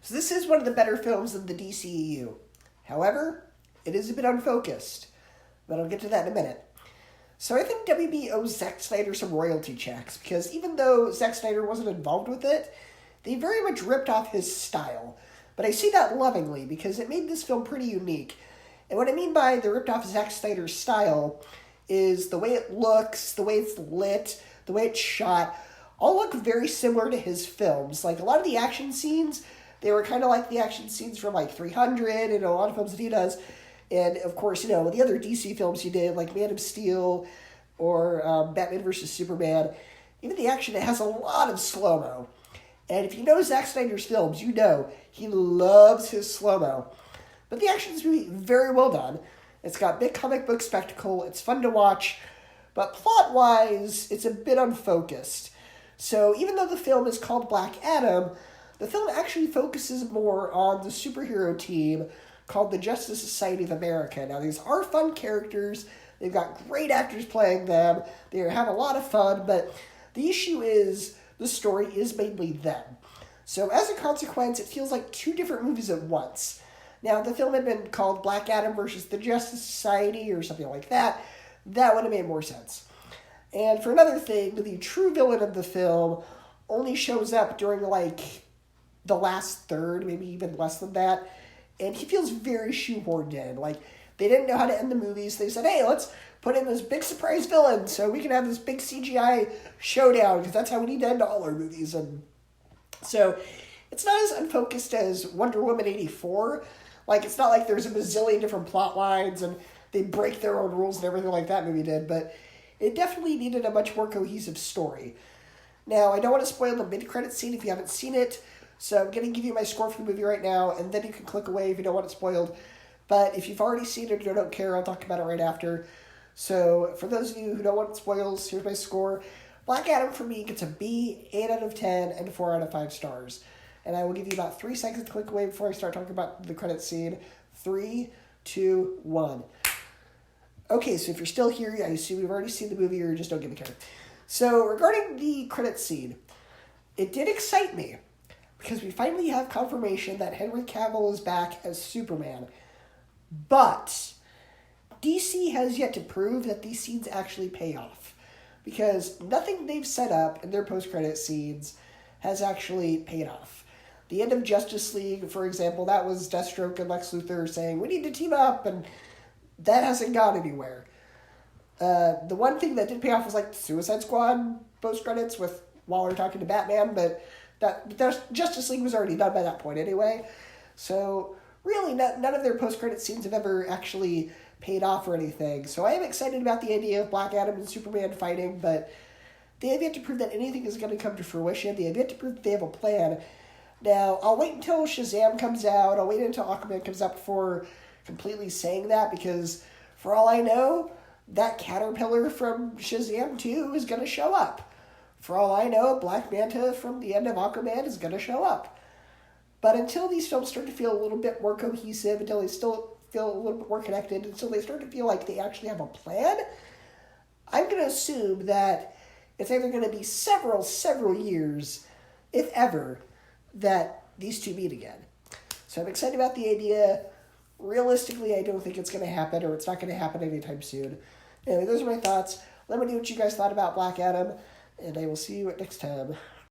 So this is one of the better films in the DCEU. However, it is a bit unfocused, but I'll get to that in a minute. So I think WB owes Zack Snyder some royalty checks, because even though Zack Snyder wasn't involved with it, they very much ripped off his style. But I say that lovingly, because it made this film pretty unique. And what I mean by the ripped off Zack Snyder's style is the way it looks, the way it's lit, the way it's shot, all look very similar to his films. Like, a lot of the action scenes, they were kind of like the action scenes from, like, 300 and a lot of films that he does. And, of course, the other DC films he did, like Man of Steel or Batman vs. Superman, even the action, it has a lot of slow-mo. And if you know Zack Snyder's films, you know he loves his slow-mo. But the action is really very well done. It's got big comic book spectacle. It's fun to watch. But plot-wise, it's a bit unfocused. So even though the film is called Black Adam, the film actually focuses more on the superhero team called the Justice Society of America. Now, these are fun characters. They've got great actors playing them. They have a lot of fun. But the issue is the story is mainly them. So as a consequence, it feels like two different movies at once. Now, if the film had been called Black Adam versus the Justice Society or something like that, that would have made more sense. And for another thing, the true villain of the film only shows up during, like, the last third, maybe even less than that. And he feels very shoehorned in. Like, they didn't know how to end the movies. They said, hey, let's put in this big surprise villain so we can have this big CGI showdown, because that's how we need to end all our movies. And so it's not as unfocused as Wonder Woman 84. Like, it's not like there's a bazillion different plot lines and they break their own rules and everything like that movie did, but it definitely needed a much more cohesive story. Now, I don't want to spoil the mid-credit scene if you haven't seen it, so I'm going to give you my score for the movie right now, and then you can click away if you don't want it spoiled. But if you've already seen it or don't care, I'll talk about it right after. So, for those of you who don't want spoils, here's my score. Black Adam, for me, gets a B, 8 out of 10, and 4 out of 5 stars. And I will give you about 3 seconds to click away before I start talking about the credit scene. 3, 2, 1. Okay, so if you're still here, I assume you've already seen the movie or just don't give a care. So, regarding the credit scene, it did excite me, because we finally have confirmation that Henry Cavill is back as Superman. But DC has yet to prove that these scenes actually pay off, because nothing they've set up in their post-credit scenes has actually paid off. The end of Justice League, for example, that was Deathstroke and Lex Luthor saying, we need to team up, and that hasn't gone anywhere. The one thing that did pay off was like Suicide Squad post-credits with Waller talking to Batman, but that Justice League was already done by that point anyway. So really, none of their post-credit scenes have ever actually paid off or anything. So I am excited about the idea of Black Adam and Superman fighting, but they have yet to prove that anything is going to come to fruition. They have yet to prove that they have a plan. Now, I'll wait until Shazam comes out. I'll wait until Aquaman comes out before completely saying that, because for all I know, that caterpillar from Shazam 2 is going to show up. For all I know, Black Manta from the end of Aquaman is going to show up. But until these films start to feel a little bit more cohesive, until they still feel a little bit more connected, until they start to feel like they actually have a plan, I'm going to assume that it's either going to be several years, if ever, that these two meet again. So I'm excited about the idea. Realistically, I don't think it's going to happen, or it's not going to happen anytime soon. Anyway, those are my thoughts. Let me know what you guys thought about Black Adam, and I will see you next time.